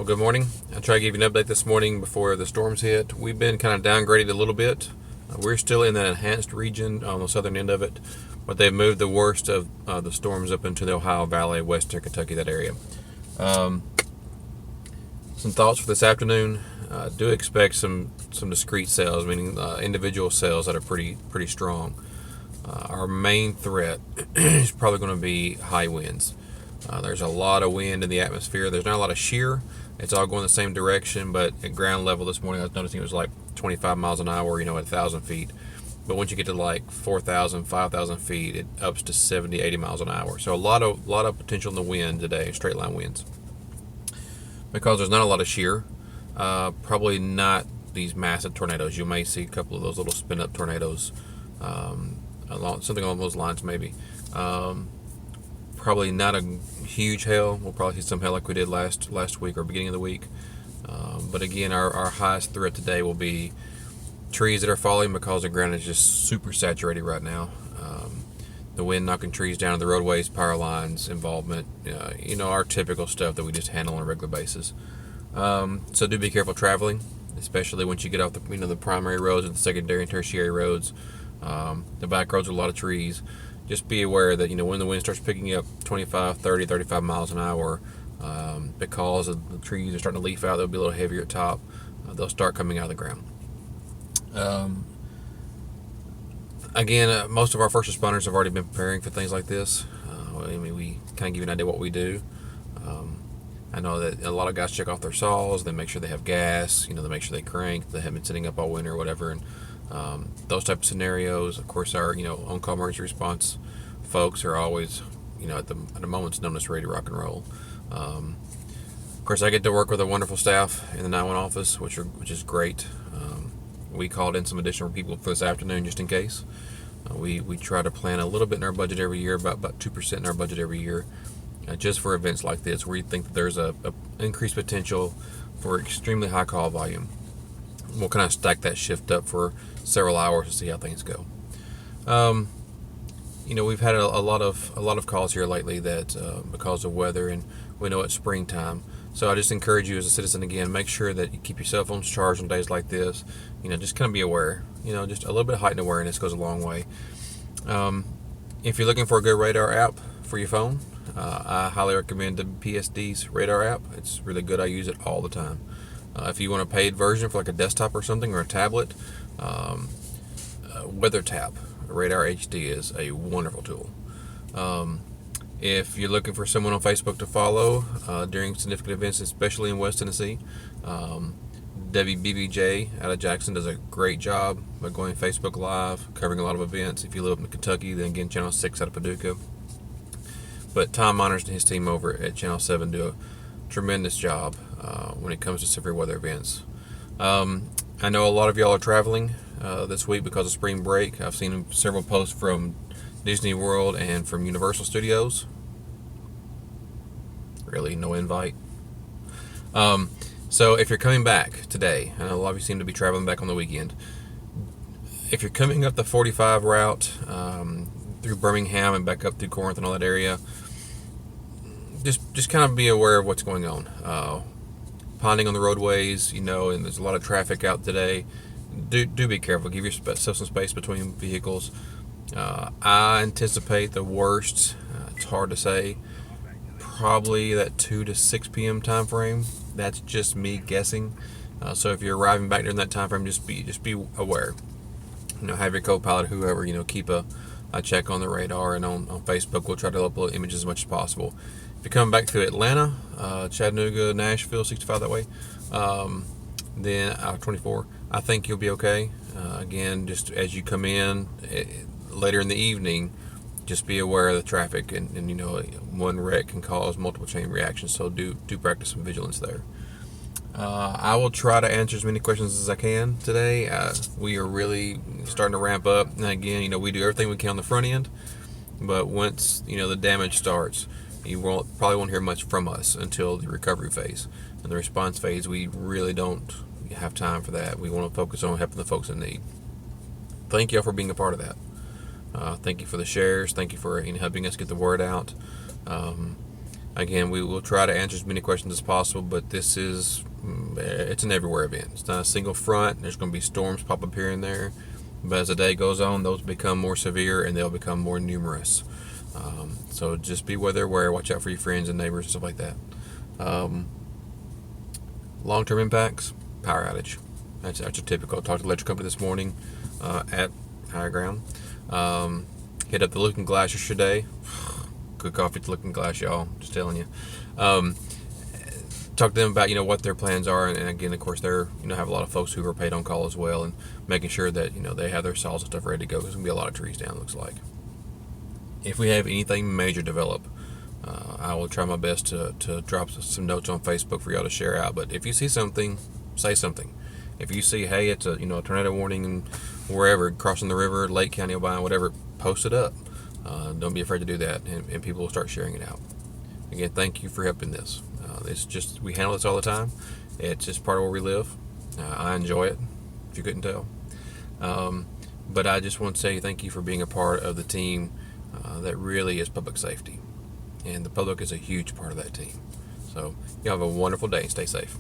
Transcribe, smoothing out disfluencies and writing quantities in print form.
Well, good morning. I'll try to give you an update this morning before the storms hit. We've been kind of downgraded a little bit. We're still in that enhanced region on the southern end of it, but they've moved the worst of the storms up into the Ohio Valley, western Kentucky, that area. Some thoughts for this afternoon. Do expect some discrete sales, meaning individual sales that are pretty strong. Our main threat is probably going to be high winds. There's a lot of wind in the atmosphere. There's not a lot of shear. It's all going the same direction, but at ground level this morning I was noticing it was like 25 miles an hour, at 1,000 feet. But once you get to like 4,000, 5,000 feet, it ups to 70, 80 miles an hour. So a lot of potential in the wind today, straight line winds. Because there's not a lot of shear, probably not these massive tornadoes. You may see a couple of those little spin up tornadoes, something along those lines maybe. Probably not a huge hail. We'll probably see some hail like we did last week or beginning of the week. But again, our highest threat today will be trees that are falling because the ground is just super saturated right now. The wind knocking trees down to the roadways, power lines, involvement, our typical stuff that we just handle on a regular basis. So do be careful traveling, especially once you get off the primary roads and the secondary and tertiary roads. The back roads with a lot of trees. Just be aware that when the wind starts picking up 25, 30, 35 miles an hour, because the trees are starting to leaf out, they'll be a little heavier at top. They'll start coming out of the ground. Again, most of our first responders have already been preparing for things like this. We kind of give you an idea what we do. I know that a lot of guys check off their saws. They make sure they have gas. They make sure they crank. They haven't been sitting up all winter or whatever. And those type of scenarios, of course, our on-call emergency response folks are always at the moment's notice ready to rock and roll. Of course, I get to work with a wonderful staff in the 911 office, which is great. We called in some additional people for this afternoon just in case. We try to plan a little bit in our budget every year, about 2% in our budget every year, just for events like this where you think that there's a increased potential for extremely high call volume. We'll kind of stack that shift up for several hours to see how things go. We've had a lot of calls here lately that because of weather, and we know it's springtime. So I just encourage you as a citizen, again, make sure that you keep your cell phones charged on days like this. Just kind of be aware. Just a little bit of heightened awareness goes a long way. If you're looking for a good radar app for your phone, I highly recommend the PSD's radar app. It's really good. I use it all the time. If you want a paid version for like a desktop or something or a tablet, WeatherTap Radar HD is a wonderful tool. If you're looking for someone on Facebook to follow during significant events, especially in West Tennessee, WBBJ out of Jackson does a great job by going Facebook Live, covering a lot of events. If you live up in Kentucky, then again, Channel 6 out of Paducah. But Tom Miners and his team over at Channel 7 do a tremendous job when it comes to severe weather events. I know a lot of y'all are traveling this week because of spring break. I've seen several posts from Disney World and from Universal Studios. Really, no invite. So if you're coming back today, I know a lot of you seem to be traveling back on the weekend. If you're coming up the 45 route through Birmingham and back up through Corinth and all that area, just kind of be aware of what's going on. Ponding on the roadways, and there's a lot of traffic out today. Do be careful. Give yourself some space between vehicles. I anticipate the worst. It's hard to say. Probably that 2 to 6 p.m. time frame. That's just me guessing. So if you're arriving back during that time frame, just be aware. Have your co-pilot, whoever, keep a check on the radar, and on Facebook we'll try to upload images as much as possible. If you're coming back through Atlanta, Chattanooga, Nashville, 65 that way, then 24, I think you'll be okay. Again, just as you come in later in the evening, just be aware of the traffic, and one wreck can cause multiple chain reactions, so do practice some vigilance there. I will try to answer as many questions as I can today. We are really starting to ramp up, and again, we do everything we can on the front end, but once the damage starts, you probably won't hear much from us until the recovery phase. And the response phase, we really don't have time for that. We want to focus on helping the folks in need. Thank y'all for being a part of that. Thank you for the shares. Thank you for helping us get the word out. Again, we will try to answer as many questions as possible, but it's an everywhere event. It's not a single front. There's going to be storms pop up here and there, but as the day goes on, those become more severe and they'll become more numerous. So just be weather aware. Watch out for your friends and neighbors and stuff like that. Long-term impacts, power outage. That's a typical. I talked to the electric company this morning at Higher Ground. Hit up the Looking Glass yesterday. Good coffee at the Looking Glass, y'all. Just telling you. Talk to them about what their plans are, and again, of course, they're have a lot of folks who are paid on call as well, and making sure that they have their saws and stuff ready to go. There's gonna be a lot of trees down. Looks like. If we have anything major develop, I will try my best to drop some notes on Facebook for y'all to share out. But if you see something, say something. If you see, hey, it's a tornado warning and wherever crossing the river, Lake County, Ohio, whatever, post it up. Don't be afraid to do that, and people will start sharing it out. Again, thank you for helping this. It's just we handle this all the time. It's just part of where we live. I enjoy it, if you couldn't tell. But I just want to say thank you for being a part of the team that really is public safety. And the public is a huge part of that team. So you have a wonderful day and stay safe.